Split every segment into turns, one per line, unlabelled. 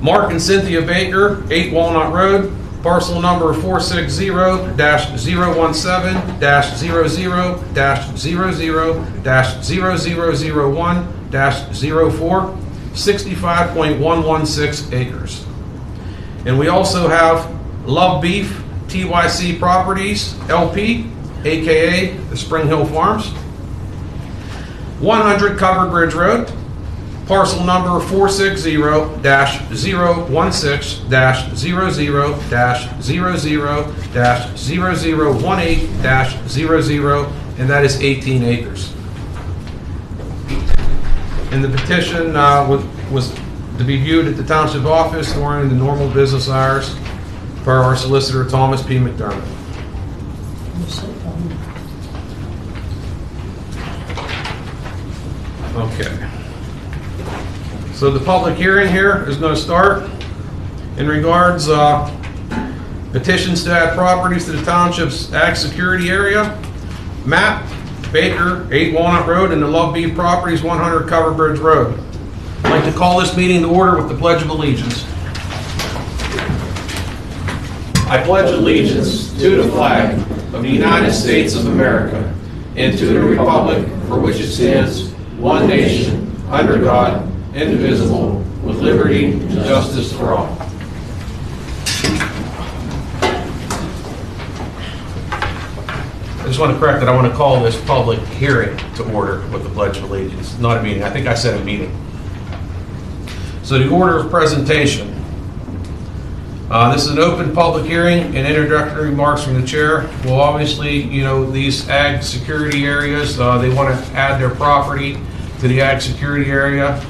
Mark and Cynthia Baker, 8 Walnut Road, parcel number 460-017-00-00-0001-04, 65.116 acres. And we also have Love Beef TYC Properties, LP, aka the Spring Hill Farms, 100 Covered Bridge Road, parcel number 460-016-00-00-0018-00, and that is 18 acres. And the petition was to be viewed at the township office during the normal business hours per our solicitor, Thomas P. McDermott. Okay. So the public hearing here is going to start in regards petitions to add properties to the township's ag security area. Matt Baker, 8 Walnut Road, and the Love Beef Properties, 100 Covered Bridge Road. I'd like to call this meeting to order with the Pledge of Allegiance. I pledge allegiance to the flag of the United States of America and to the republic for which it stands, one nation, under God, indivisible, with liberty and justice for all. I just want to correct that. I want to call this public hearing to order with the Pledge of Allegiance, not a meeting. I think I said a meeting. So the order of presentation. This is an open public hearing and introductory remarks from the chair. Well, obviously, these ag security areas, they want to add their property to the ag security area.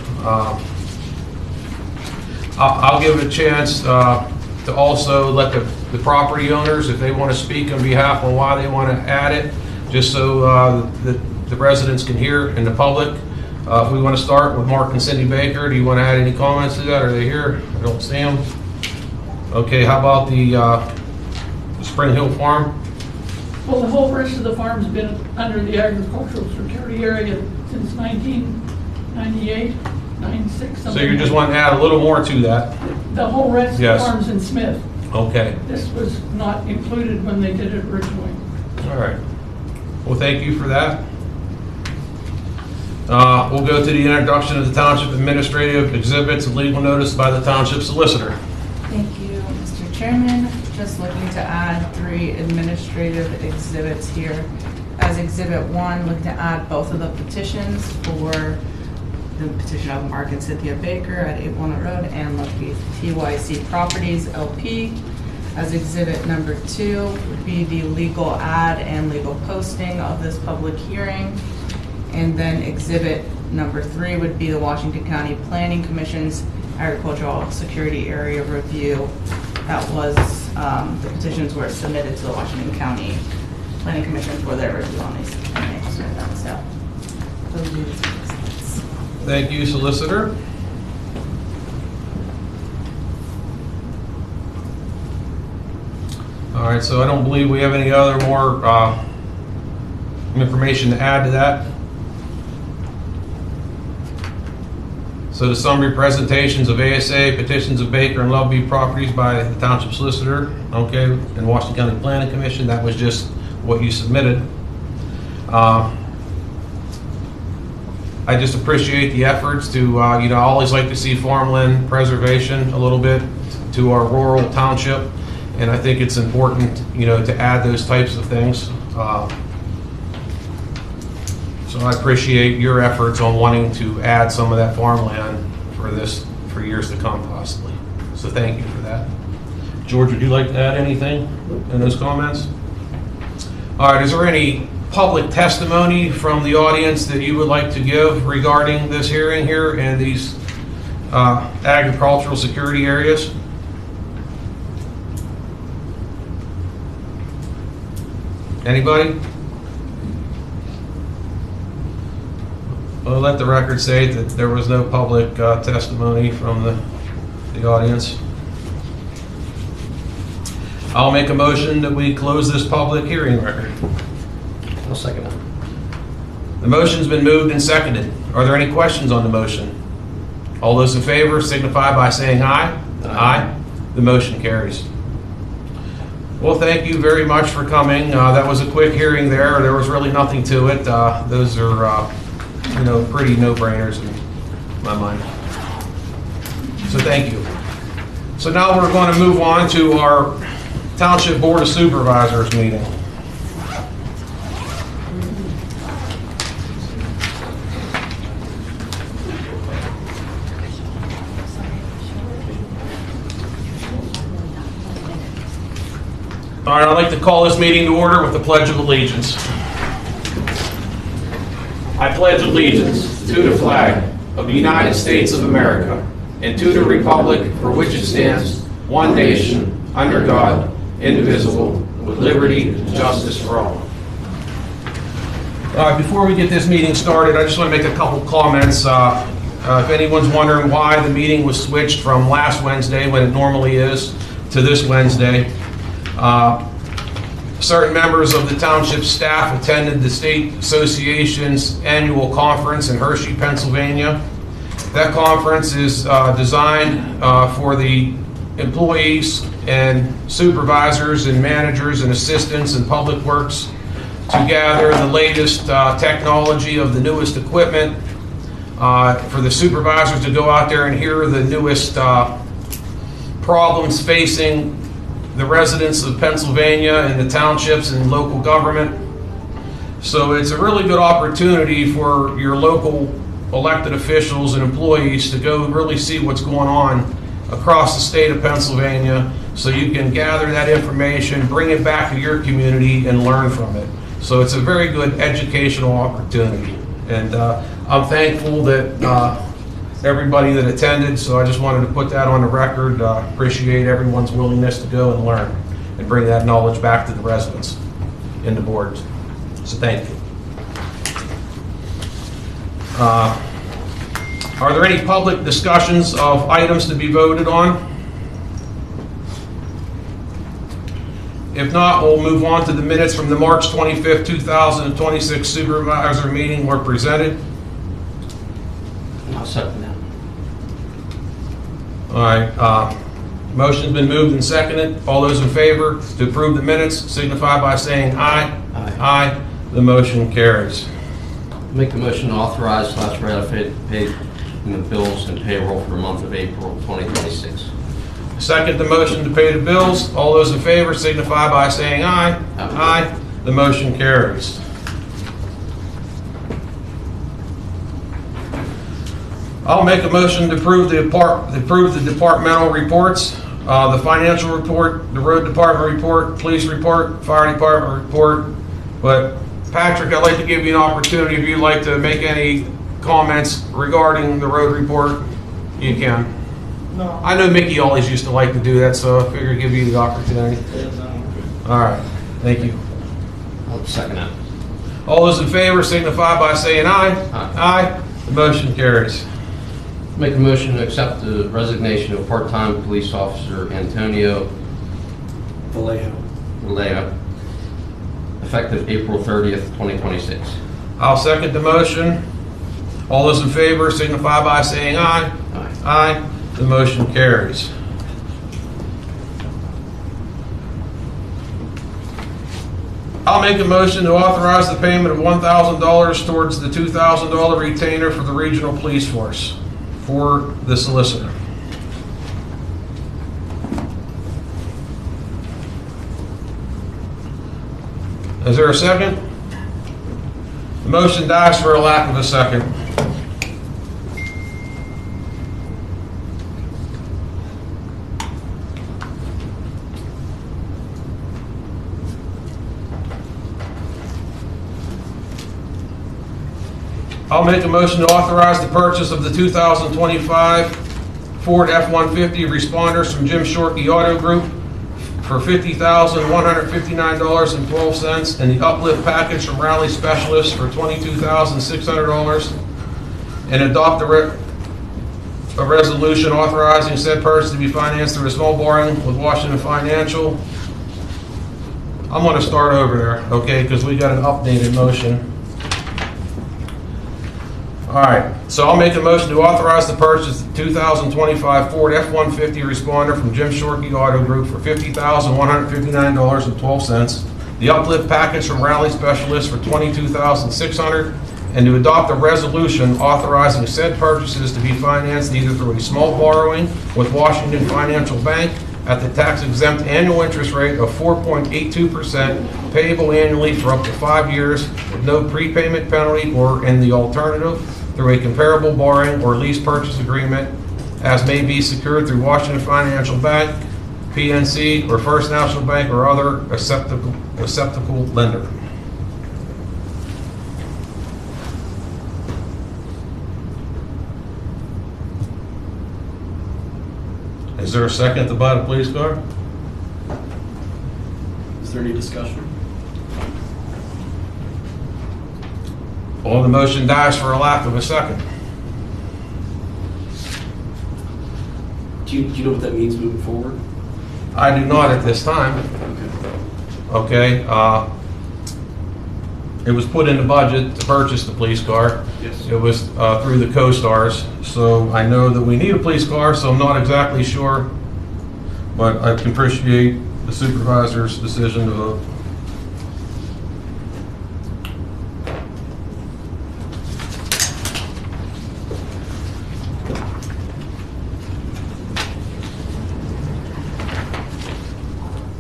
I'll give it a chance to also let the property owners, if they want to speak on behalf of why they want to add it, just so the residents can hear and the public. If we want to start with Mark and Cindy Baker, do you want to add any comments to that? Are they here? I don't see them. Okay, how about the Spring Hill Farm?
Well, the whole rest of the farm's been under the agricultural security area since 1998, 96, something.
So you just want to add a little more to that?
The whole rest of the farm's in Smith.
Okay.
This was not included when they did it originally.
All right. Well, thank you for that. We'll go to the introduction of the Township Administrative Exhibits and legal notice by the Township Solicitor.
Thank you, Mr. Chairman. Just looking to add 3 administrative exhibits here. As Exhibit 1, looking to add both of the petitions for the petition of Mark and Cynthia Baker at 8 Walnut Road and Love Beef TYC Properties, LP. As Exhibit number 2 would be the legal ad and legal posting of this public hearing. And then Exhibit number 3 would be the Washington County Planning Commission's Agricultural Security Area Review. That was, the petitions were submitted to the Washington County Planning Commission for their review on these. So, those are the exhibits.
Thank you, Solicitor. All right, so I don't believe we have any other more information to add to that. So the summary presentations of ASA, petitions of Baker and Love Beef Properties by the Township Solicitor, okay, and Washington County Planning Commission, that was just what you submitted. I just appreciate the efforts to, I always like to see farmland preservation a little bit to our rural township, and I think it's important, to add those types of things. So I appreciate your efforts on wanting to add some of that farmland for years to come possibly. So thank you for that. George, would you like to add anything in those comments? All right, is there any public testimony from the audience that you would like to give regarding this hearing here and these agricultural security areas? Anybody? Well, let the record say that there was no public testimony from the audience. I'll make a motion that we close this public hearing record.
I'll second it.
The motion's been moved and seconded. Are there any questions on the motion? All those in favor signify by saying aye.
Aye.
The motion carries. Well, thank you very much for coming. That was a quick hearing there. There was really nothing to it. Those are, pretty no-brainers in my mind. So thank you. So now we're going to move on to our Township Board of Supervisors meeting. All right, I'd like to call this meeting to order with the Pledge of Allegiance. I pledge allegiance to the flag of the United States of America and to the republic for which it stands, one nation, under God, indivisible, with liberty and justice for all. Before we get this meeting started, I just want to make a couple comments. If anyone's wondering why the meeting was switched from last Wednesday, when it normally is, to this Wednesday, certain members of the township staff attended the State Association's annual conference in Hershey, Pennsylvania. That conference is designed for the employees and supervisors and managers and assistants in public works to gather the latest technology of the newest equipment, for the supervisors to go out there and hear the newest problems facing the residents of Pennsylvania and the townships and local government. So it's a really good opportunity for your local elected officials and employees to go really see what's going on across the state of Pennsylvania, so you can gather that information, bring it back to your community, and learn from it. So it's a very good educational opportunity. And I'm thankful that everybody that attended, so I just wanted to put that on the record. Appreciate everyone's willingness to go and learn and bring that knowledge back to the residents in the board. So thank you. Are there any public discussions of items to be voted on? If not, we'll move on to the minutes from the March 25th, 2026 supervisor meeting were presented.
I'll second that.
All right, motion's been moved and seconded. All those in favor to approve the minutes signify by saying aye.
Aye.
Aye. The motion carries.
Make the motion to authorize / ratify the bills and payroll for the month of April 2026.
Second the motion to pay the bills. All those in favor signify by saying aye.
Aye.
Aye. The motion carries. I'll make a motion to approve the departmental reports, the financial report, the road department report, police report, fire department report. But Patrick, I'd like to give you an opportunity, if you'd like to make any comments regarding the road report, you can.
No.
I know Mickey always used to like to do that, so I figured I'd give you the opportunity. All right, thank you.
I'll second that.
All those in favor signify by saying aye.
Aye.
Aye. The motion carries.
Make a motion to accept the resignation of part-time police officer Antonio Vallejo, effective April 30th, 2026.
I'll second the motion. All those in favor signify by saying aye.
Aye.
Aye. The motion carries. I'll make a motion to authorize the payment of $1,000 towards the $2,000 retainer for the regional police force for the solicitor. Is there a second? The motion dies for a lack of a second. I'll make a motion to authorize the purchase of the 2025 Ford F-150 responders from Jim Shorkey Auto Group for $50,159.12, and the uplift package from Rally Specialists for $22,600, and adopt a resolution authorizing said purchase to be financed through a small borrowing with Washington Financial. I'm going to start over there, okay, because we got an updated motion. All right, so I'll make a motion to authorize the purchase of the 2025 Ford F-150 responder from Jim Shorkey Auto Group for $50,159.12. The uplift package from Rally Specialist for $22,600, and to adopt a resolution authorizing said purchases to be financed either through a small borrowing with Washington Financial Bank at the tax-exempt annual interest rate of 4.82%, payable annually for up to 5 years with no prepayment penalty, or in the alternative, through a comparable borrowing or lease purchase agreement as may be secured through Washington Financial Bank, PNC, or First National Bank, or other acceptable lender. Is there a second to buy the police car?
Is there any discussion?
Well, the motion dies for a lack of a second.
Do you know what that means moving forward?
I do not at this time.
Okay.
Okay, it was put in the budget to purchase the police car.
Yes.
It was through the co-stars, so I know that we need a police car, so I'm not exactly sure, but I can appreciate the supervisor's decision to vote.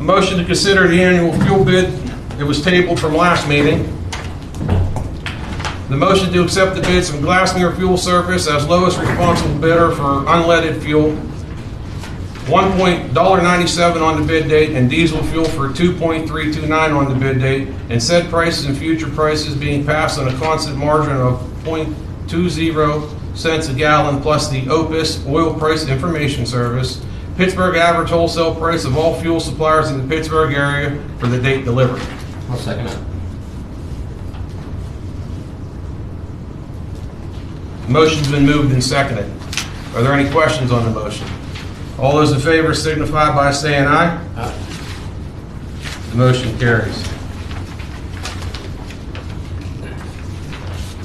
A motion to consider the annual fuel bid. It was tabled from last meeting. The motion to accept the bids from Glassmere Fuel Service as lowest responsible bidder for unleaded fuel, $1.97 on the bid date, and diesel fuel for $2.329 on the bid date, and said prices and future prices being passed on a constant margin of 0.20 cents a gallon, plus the Opus Oil Price Information Service, Pittsburgh average wholesale price of all fuel suppliers in the Pittsburgh area for the date delivered.
I'll second it.
The motion's been moved and seconded. Are there any questions on the motion? All those in favor signify by saying aye.
Aye.
The motion carries.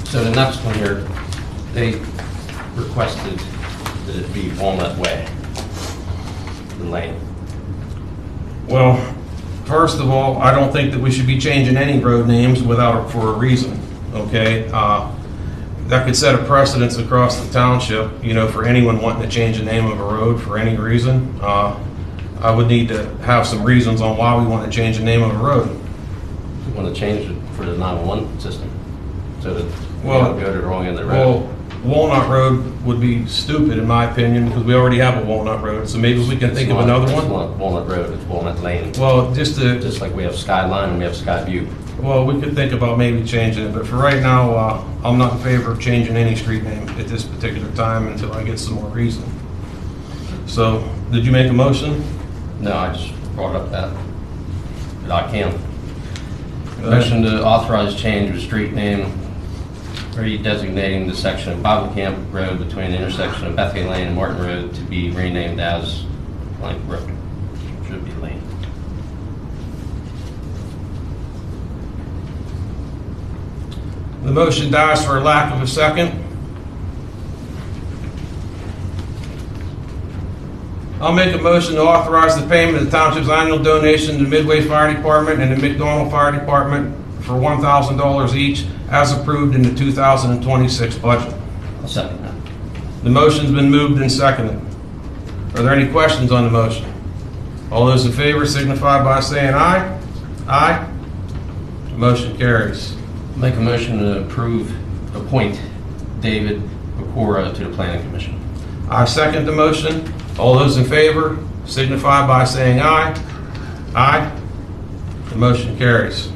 So the next one here, they requested that it be Walnut Way, the lane.
Well, first of all, I don't think that we should be changing any road names for a reason, okay? That could set a precedence across the township, for anyone wanting to change the name of a road for any reason. I would need to have some reasons on why we want to change the name of a road.
We want to change it for the 911 system, so that we
Well-
don't go to the wrong end of the road.
Well, Walnut Road would be stupid in my opinion, because we already have a Walnut Road, so maybe we can think of another
It's
one.
not Walnut Road, it's Walnut Lane.
Well, just
Just like we have Skyline and we have Skyview.
well, we could think about maybe changing it, but for right now, I'm not in favor of changing any street name at this particular time until I get some more reason. So, did you make a motion?
No, I just brought up that, but I can. Motion to authorize change of street name, redesignating the section of Bible Camp Road between the intersection of Bethany Lane and Martin Road to be renamed as blank road. Should be Lane.
The motion dies for a lack of a second. I'll make a motion to authorize the payment of the township's annual donation to the Midway Fire Department and the McDonald Fire Department for $1,000 each, as approved in the 2026 budget.
I'll second that.
The motion's been moved and seconded. Are there any questions on the motion? All those in favor signify by saying aye. Aye. The motion carries.
Make a motion to appoint David Pecora to the Planning Commission.
I second the motion. All those in favor signify by saying aye. Aye. The motion carries.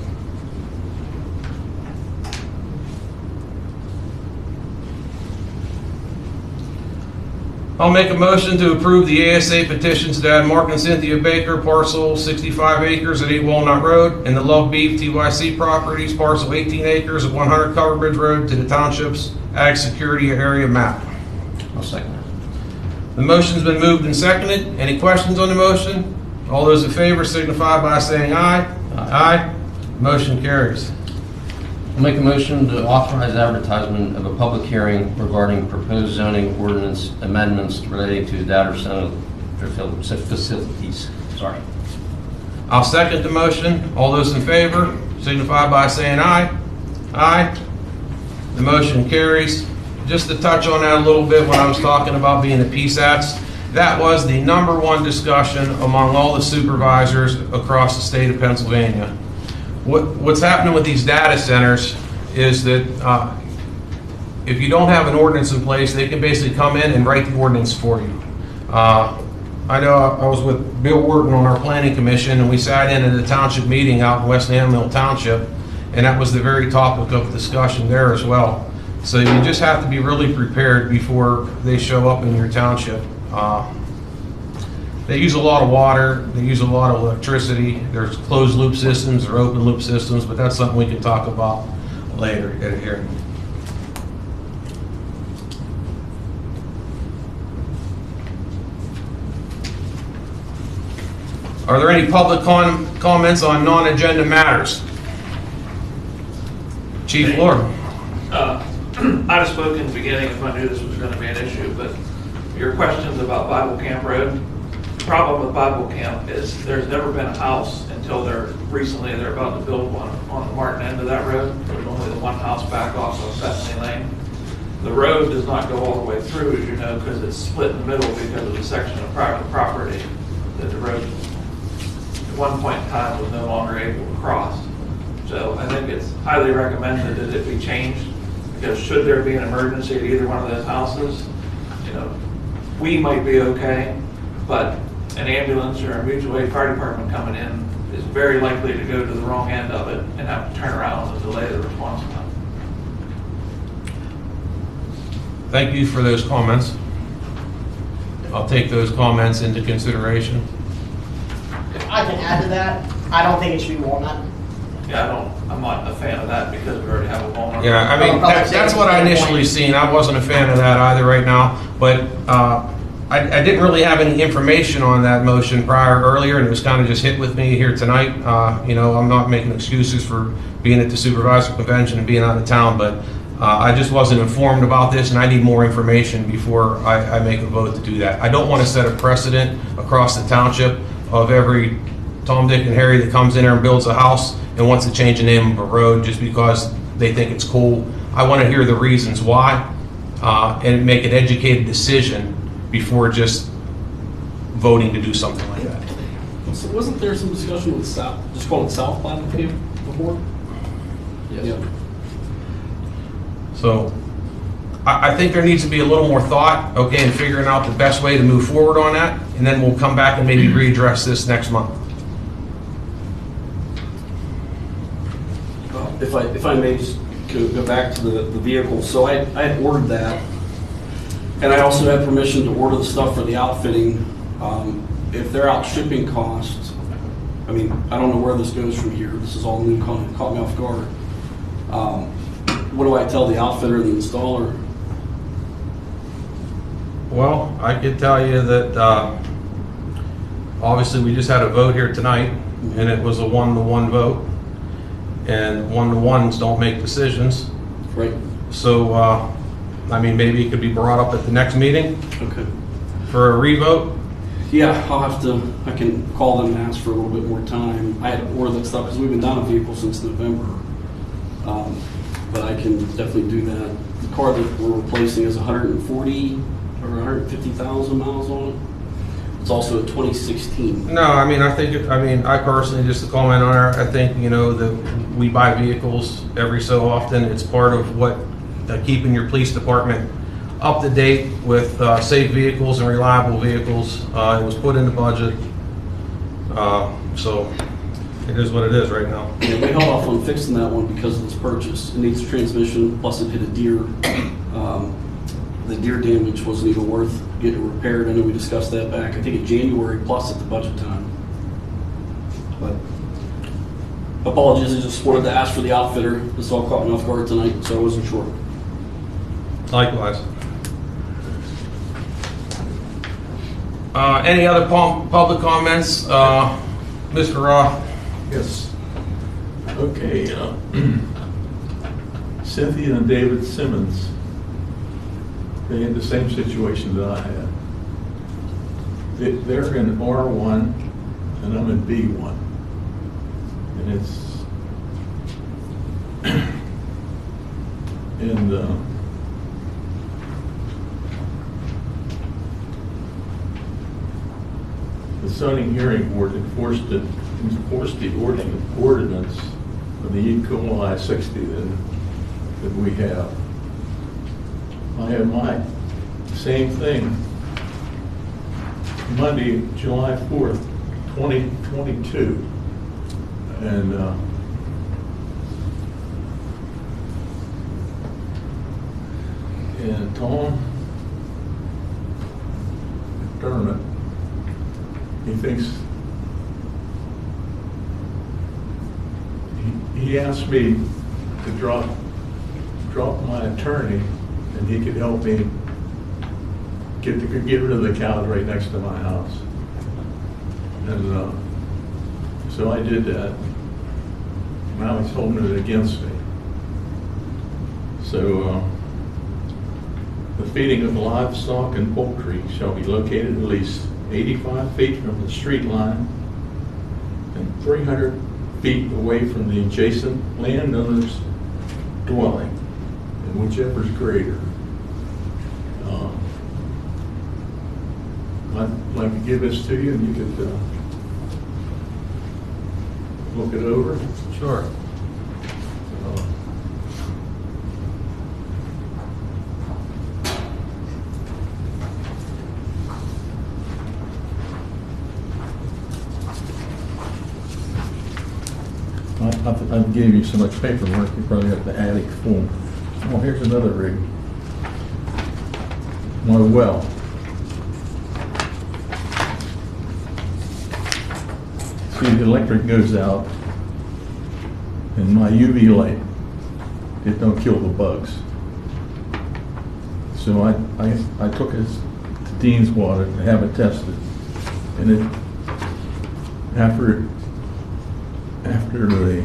I'll make a motion to approve the ASA petitions to add Mark and Cynthia Baker, parcel 65 acres at 8 Walnut Road, and the Love Beef TYC Properties, parcel 18 acres at 100 Cover Bridge Road, to the township's ag security area map.
I'll second that.
The motion's been moved and seconded. Any questions on the motion? All those in favor signify by saying aye. Aye. Motion carries.
I'll make a motion to authorize advertisement of a public hearing regarding proposed zoning ordinance amendments relating to data center facilities. Sorry.
I'll second the motion. All those in favor signify by saying aye. Aye. The motion carries. Just to touch on that a little bit, when I was talking about being a PSATs, that was the #1 discussion among all the supervisors across the state of Pennsylvania. What's happening with these data centers is that if you don't have an ordinance in place, they can basically come in and write the ordinance for you. I know I was with Bill Wharton on our planning commission, and we sat in at a township meeting out in West Hammill Township, and that was the very topic of discussion there as well. So you just have to be really prepared before they show up in your township. They use a lot of water, they use a lot of electricity, there's closed loop systems or open loop systems, but that's something we can talk about later at a hearing. Are there any public comments on non-agenda matters? Chief Lord.
I'd have spoken in the beginning if I knew this was going to be an issue, but your questions about Bible Camp Road, the problem with Bible Camp is there's never been a house until they're about to build one on the Martin end of that road. There's only the one house back off of Bethany Lane. The road does not go all the way through, as you know, because it's split in the middle because of the section of private property that the road at one point in time was no longer able to cross. So I think it's highly recommended that it be changed, because should there be an emergency at either one of those houses, we might be okay, but an ambulance or a mutual aid fire department coming in is very likely to go to the wrong end of it and have to turn around and delay the response time.
Thank you for those comments. I'll take those comments into consideration.
If I can add to that, I don't think it should be Walnut.
Yeah, I'm not a fan of that because we already have a Walnut.
Yeah, I mean, that's what I initially seen. I wasn't a fan of that either right now, but I didn't really have any information on that motion earlier, and it was kind of just hit with me here tonight. I'm not making excuses for being at the supervisor convention and being out of town, but I just wasn't informed about this, and I need more information before I make a vote to do that. I don't want to set a precedent across the township of every Tom, Dick, and Harry that comes in there and builds a house and wants to change the name of a road just because they think it's cool. I want to hear the reasons why and make an educated decision before just voting to do something like that.
So wasn't there some discussion with South, just call it South Platte before?
Yes.
Yeah.
So I think there needs to be a little more thought, in figuring out the best way to move forward on that, and then we'll come back and maybe readdress this next month.
If I may just go back to the vehicle. So I had ordered that, and I also had permission to order the stuff for the outfitting. If they're out shipping costs, I mean, I don't know where this goes from here. This is all new, caught me off guard. What do I tell the outfitter and the installer?
Well, I could tell you that obviously we just had a vote here tonight, and it was a 1-to-1 vote, and 1-to-1s don't make decisions.
Right.
So, I mean, maybe it could be brought up at the next meeting
Okay.
for a revote.
Yeah, I can call them and ask for a little bit more time. I had to order that stuff because we've been down a vehicle since November. But I can definitely do that. The car that we're replacing is 140 or 150,000 miles on it. It's also a 2016.
No, I mean, I personally, just to comment on it, I think, that we buy vehicles every so often. It's part of what keeping your police department up to date with safe vehicles and reliable vehicles. It was put in the budget. So it is what it is right now.
Yeah, we held off on fixing that one because of its purchase. It needs transmission, plus it hit a deer. The deer damage wasn't even worth getting it repaired. I know we discussed that back, I think in January, plus at the budget time. But apologies, I just wanted to ask for the outfitter. This all caught me off guard tonight, so I wasn't sure.
Likewise. Any other public comments? Mr. Roth?
Yes. Okay. Cynthia and David Simmons, they had the same situation that I had. They're in R1 and I'm in B1. And it's, and the zoning hearing board enforced the ordinance of the E. coli 60 that we have. I have my same thing Monday, July 4th, 2022. And Tom McDermott, he thinks, he asked me to drop my attorney and he could help me get rid of the cows right next to my house. And so I did that. Now he's holding it against me. So the feeding of livestock and poultry shall be located at least 85 feet from the street line and 300 feet away from the adjacent landowner's dwelling, and whichever is greater. I'd like to give this to you and you could look it over.
Sure.
I gave you so much paperwork, you probably have the attic full. Oh, here's another rig. My well. See, the electric goes out, and my UV light, it don't kill the bugs. So I took it to Dean's Water to have it tested, and it after the,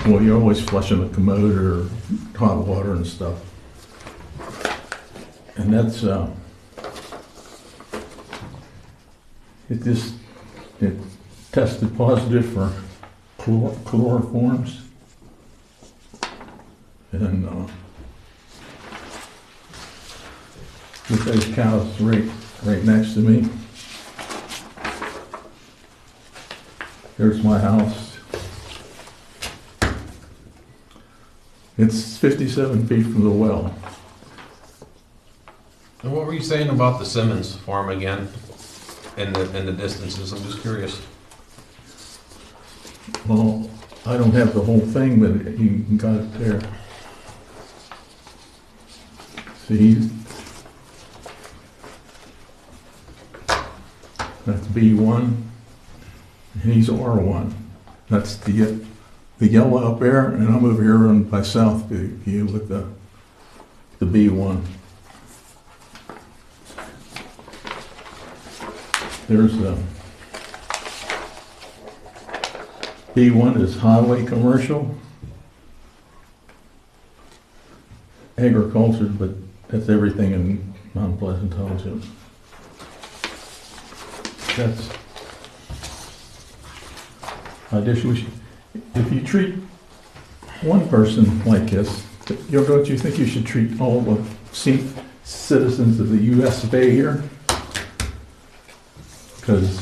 well, you're always flushing the commode or hot water and stuff. And that's, it tested positive for chloroforms. And with those cows right next to me. There's my house. It's 57 feet from the well.
And what were you saying about the Simmons farm again? And the distances, I'm just curious.
Well, I don't have the whole thing, but you got it there. See, that's B1, and he's R1. That's the yellow up there, and I'm over here on by Southview with the B1. There's the B1 is highway commercial, agriculture, but that's everything in Mount Pleasant Township. That's, I just wish, if you treat one person like this, don't you think you should treat all the citizens of the U.S. of A here? Because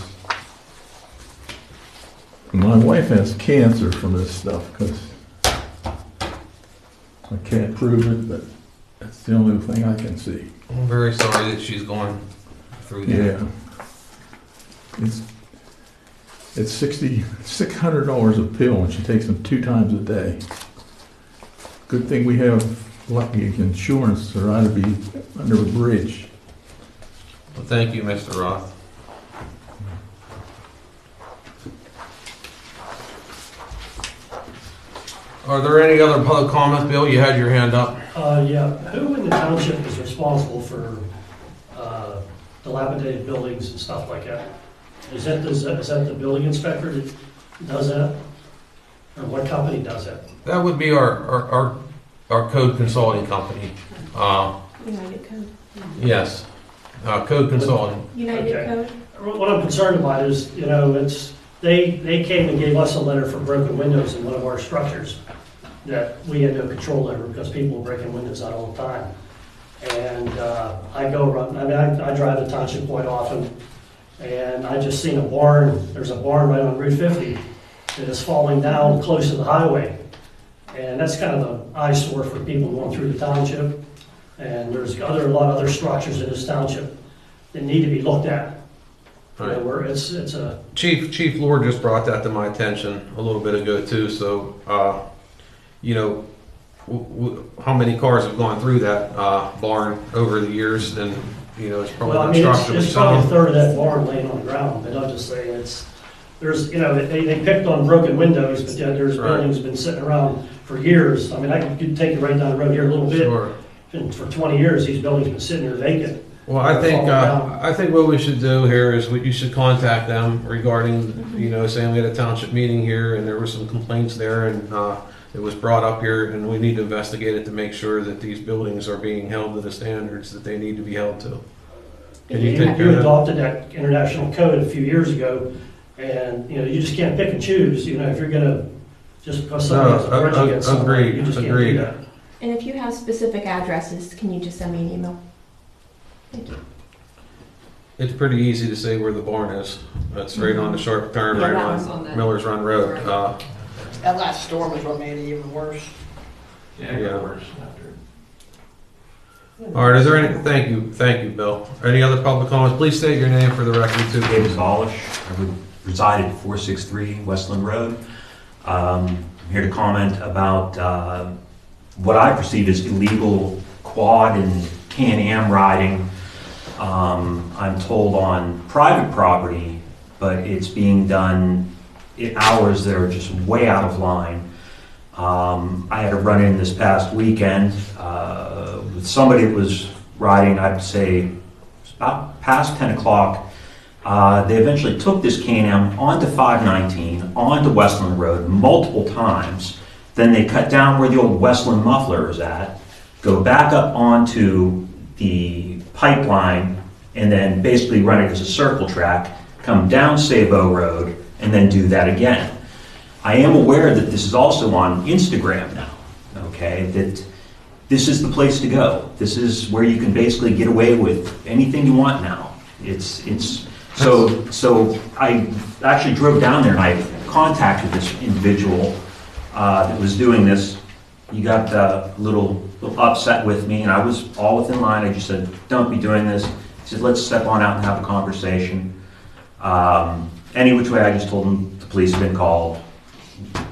my wife has cancer from this stuff, because I can't prove it, but that's the only thing I can see.
I'm very sorry that she's going through that.
Yeah. It's $600 a pill, and she takes them 2 times a day. Good thing we have lucky insurance, or I'd be under a bridge.
Well, thank you, Mr. Roth. Are there any other public comments? Bill, you had your hand up.
Yeah. Who in the township is responsible for dilapidated buildings and stuff like that? Is that the building inspector that does that? Or what company does that?
That would be our our code consulting company.
United Code.
Yes, code consulting.
United
Okay.
Code.
What I'm concerned about is, they came and gave us a letter for broken windows in one of our structures that we had no control over because people were breaking windows out all the time. And I go run, I drive the township quite often, and I just seen a barn, there's a barn right on Route 50 that is falling down close to the highway. And that's kind of an eyesore for people going through the township. And there's a lot of other structures in this township that need to be looked at.
Right.
Where it's a,
Chief Lord just brought that to my attention a little bit ago too. So, how many cars have gone through that barn over the years? And it's probably
well, I
been
mean,
structurally
it's probably a
sound.
third of that barn laying on the ground, but I'm just saying they picked on broken windows, but yet there's
Right.
buildings been sitting around for years. I mean, I could take you right down the road here a little bit.
Sure.
And for 20 years, these buildings been sitting there vacant.
Well, I think what we should do here is you should contact them regarding, saying we had a township meeting here and there were some complaints there and it was brought up here and we need to investigate it to make sure that these buildings are being held to the standards that they need to be held to. Can you take care
You
of that?
adopted that international code a few years ago, and, you just can't pick and choose, if you're gonna, just because somebody has a
No,
grudge against somebody,
agreed,
you just can't
agreed.
do that.
And if you have specific addresses, can you just send me an email? Thank you.
It's pretty easy to say where the barn is. That's right on the sharp turn,
Yeah,
right
that was
on
on that.
Millers Run Road.
That last storm is what made it even worse.
Yeah, it
Yeah.
got worse after.
All right, is there any, thank you, Bill. Any other public comments? Please state your name for the record too.
David Golish. I reside at 463 Westland Road. I'm here to comment about what I perceive as illegal quad and Can-Am riding. I'm told on private property, but it's being done at hours that are just way out of line. I had a run-in this past weekend with somebody that was riding, I'd say, about past 10 o'clock. They eventually took this Can-Am onto 519, onto Westland Road multiple times. Then they cut down where the old Westland muffler is at, go back up onto the pipeline, and then basically run it as a circle track, come down Sabo Road, and then do that again. I am aware that this is also on Instagram now, okay, that this is the place to go. This is where you can basically get away with anything you want now. So I actually drove down there and I contacted this individual that was doing this. He got a little upset with me and I was all within line. I just said, don't be doing this. He said, let's step on out and have a conversation. Any which way, I just told him the police have been called,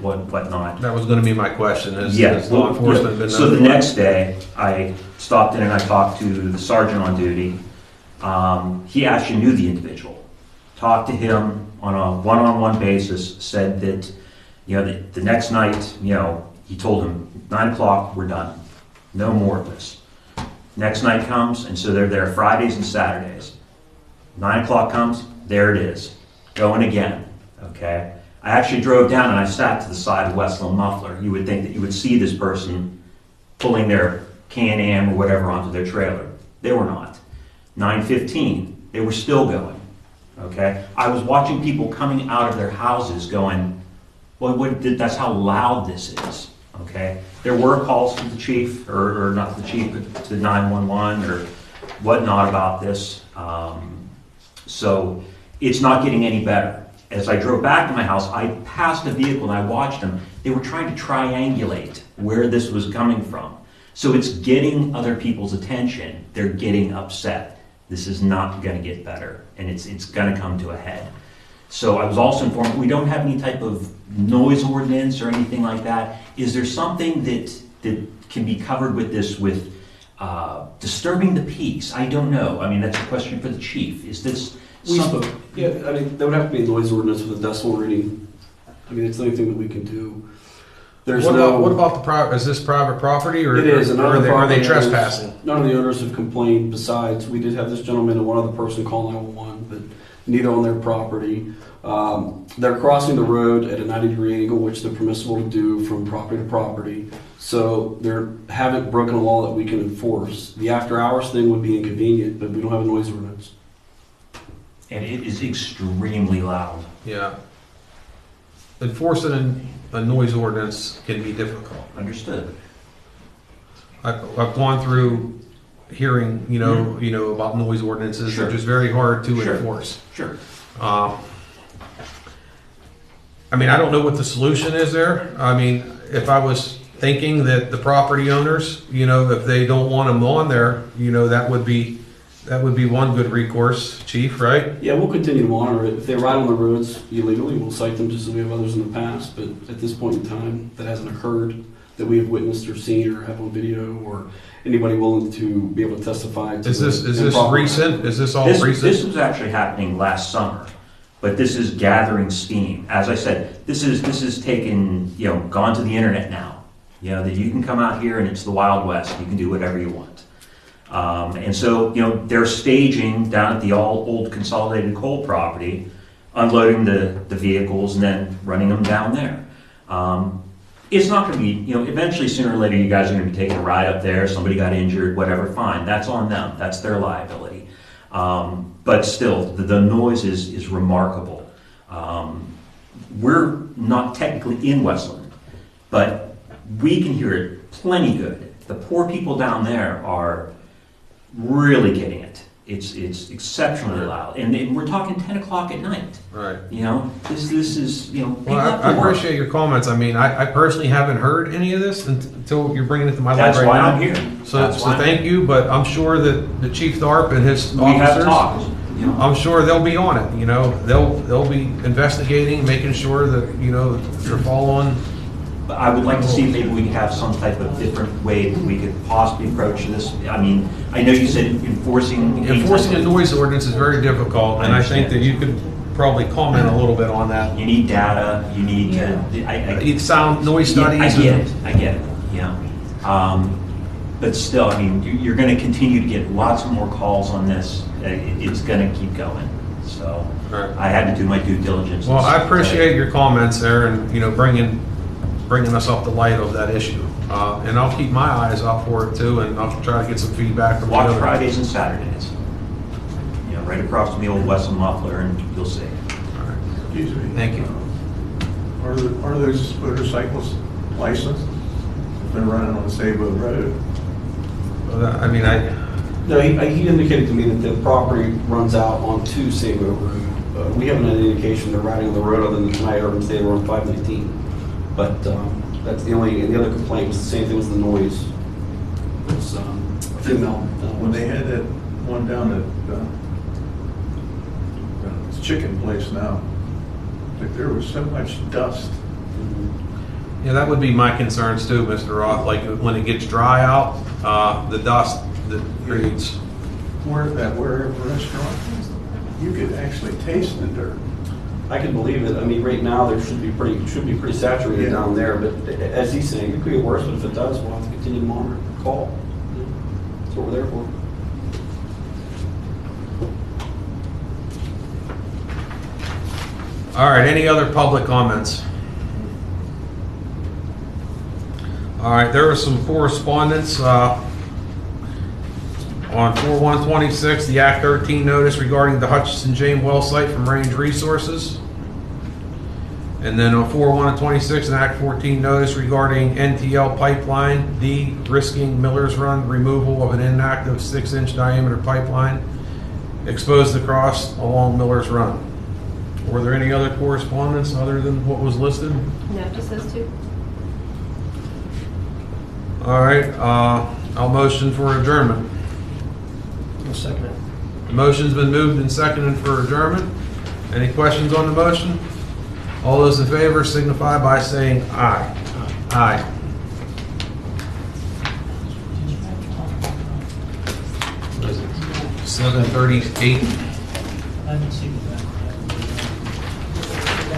whatnot.
That was going to be my question. Has
Yes.
law enforcement been
So the
notified?
next day, I stopped in and I talked to the sergeant on duty. He actually knew the individual. Talked to him on a one-on-one basis, said that, the next night, he told him, 9 o'clock, we're done. No more of this. Next night comes, and so they're there Fridays and Saturdays. 9 o'clock comes, there it is. Going again, okay? I actually drove down and I sat to the side of Westland Muffler. You would think that you would see this person pulling their Can-Am or whatever onto their trailer. They were not. 9:15, they were still going, okay? I was watching people coming out of their houses going, well, that's how loud this is, okay? There were calls to the chief, or not to the chief, but to 911 or whatnot about this. So it's not getting any better. As I drove back to my house, I passed a vehicle and I watched them. They were trying to triangulate where this was coming from. So it's getting other people's attention. They're getting upset. This is not going to get better, and it's going to come to a head. So I was also informed we don't have any type of noise ordinance or anything like that. Is there something that can be covered with this with disturbing the peace? I don't know. I mean, that's a question for the chief. Is this something?
Yeah, I mean, there would have to be a noise ordinance with a decimal reading. I mean, it's the only thing that we can do. There's
What
no.
about the private? Is this private property or
It is, and
are
none of
they,
the
are they
property owners-
trespassing?
None of the owners have complained. Besides, we did have this gentleman and one other person call 911, but neither on their property. They're crossing the road at a 90-degree angle, which they're permissible to do from property to property. So they haven't broken a law that we can enforce. The after-hours thing would be inconvenient, but we don't have a noise ordinance.
And it is extremely loud.
Yeah. Enforcing a noise ordinance can be difficult.
Understood.
I've gone through hearing, you know, about noise ordinances.
Sure.
They're just very hard to
Sure.
enforce.
Sure.
I mean, I don't know what the solution is there. I mean, if I was thinking that the property owners, you know, if they don't want them on there, you know, that would be one good recourse, Chief, right?
Yeah, we'll continue to monitor it. If they ride on the roads illegally, we'll cite them just as we have others in the past. But at this point in time, that hasn't occurred that we have witnessed or seen or have on video or anybody willing to be able to testify to.
Is this
improper-
recent? Is this all recent?
This was actually happening last summer, but this is gathering steam. As I said, this is taken, you know, gone to the internet now. You know, that you can come out here and it's the Wild West. You can do whatever you want. And so, you know, they're staging down at the old consolidated coal property, unloading the vehicles and then running them down there. It's not going to be, you know, eventually sooner or later you guys are going to be taking a ride up there, somebody got injured, whatever, fine, that's on them, that's their liability. But still, the noise is remarkable. We're not technically in Westland, but we can hear it plenty good. The poor people down there are really getting it. It's exceptionally loud, and we're talking 10 o'clock at night.
Right.
You know, this is, you know.
Well, I appreciate your comments. I mean, I personally haven't heard any of this until you're bringing it to my light
That's
right
why
now.
I'm here.
So
That's why I'm
thank you, but I'm sure that the Chief Tharp and his
We have
officers,
talked. You know,
I'm sure they'll be on it. You know, they'll be investigating, making sure that, you know, they're following.
but I would like to see if maybe we could have some type of different way that we could possibly approach this. I mean, I know you said enforcing
A noise ordinance is very difficult, and I think that you could probably comment a little bit on that.
You need data. You need.
Sound noise studies.
I get it. Yeah. But still, I mean, you're going to continue to get lots of more calls on this. It's going to keep going. So
Right.
I had to do my due diligence.
Well, I appreciate your comments there, and you know, bringing us up to light of that issue. And I'll keep my eyes out for it too, and I'll try to get some feedback from the
Watch
other.
Fridays and Saturdays. You know, right across from the old Westland Muffler, and you'll see.
All right.
Excuse me.
Thank you.
Are those motorcycles licensed? Been running on Sabo Road?
Well, I mean,
No, he indicated to me that the property runs out onto Sabo Road. We haven't had any indication they're riding on the road other than tonight, I heard them say they were on 519. But that's the only, and the other complaint was the same thing, was the noise. It's a female.
When they had that one down at it's chicken place now, like there was so much dust.
yeah, that would be my concerns too, Mr. Roth. Like when it gets dry out, the dust that creates.
Wherever restaurant, you could actually taste the dirt.
I can believe it. I mean, right now, there should be pretty saturated
Yeah.
down there, but as he's saying, it could get worse, but if it does, we'll have to continue to monitor, call. That's what we're there for.
All right, any other public comments? All right, there was some correspondence on 4/126, the Act 13 notice regarding the Hutchinson James well site from Range Resources. And then on 4/126, an Act 14 notice regarding NTL pipeline, D, risking Miller's Run removal of an inactive 6-inch diameter pipeline exposed across along Miller's Run. Were there any other correspondence other than what was listed?
No, just those two.
All right, I'll motion for adjournment.
I'll second it.
The motion's been moved and seconded for adjournment. Any questions on the motion? All those in favor signify by saying aye. Aye. What is it? 7:38.
I haven't seen that.
I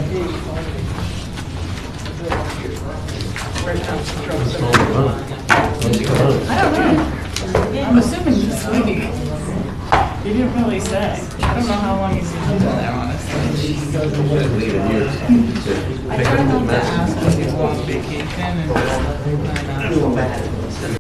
don't know. I'm assuming this week. He didn't really say. I don't know how long he's been there, honestly. I try not to ask when people on vacation and just let them kind of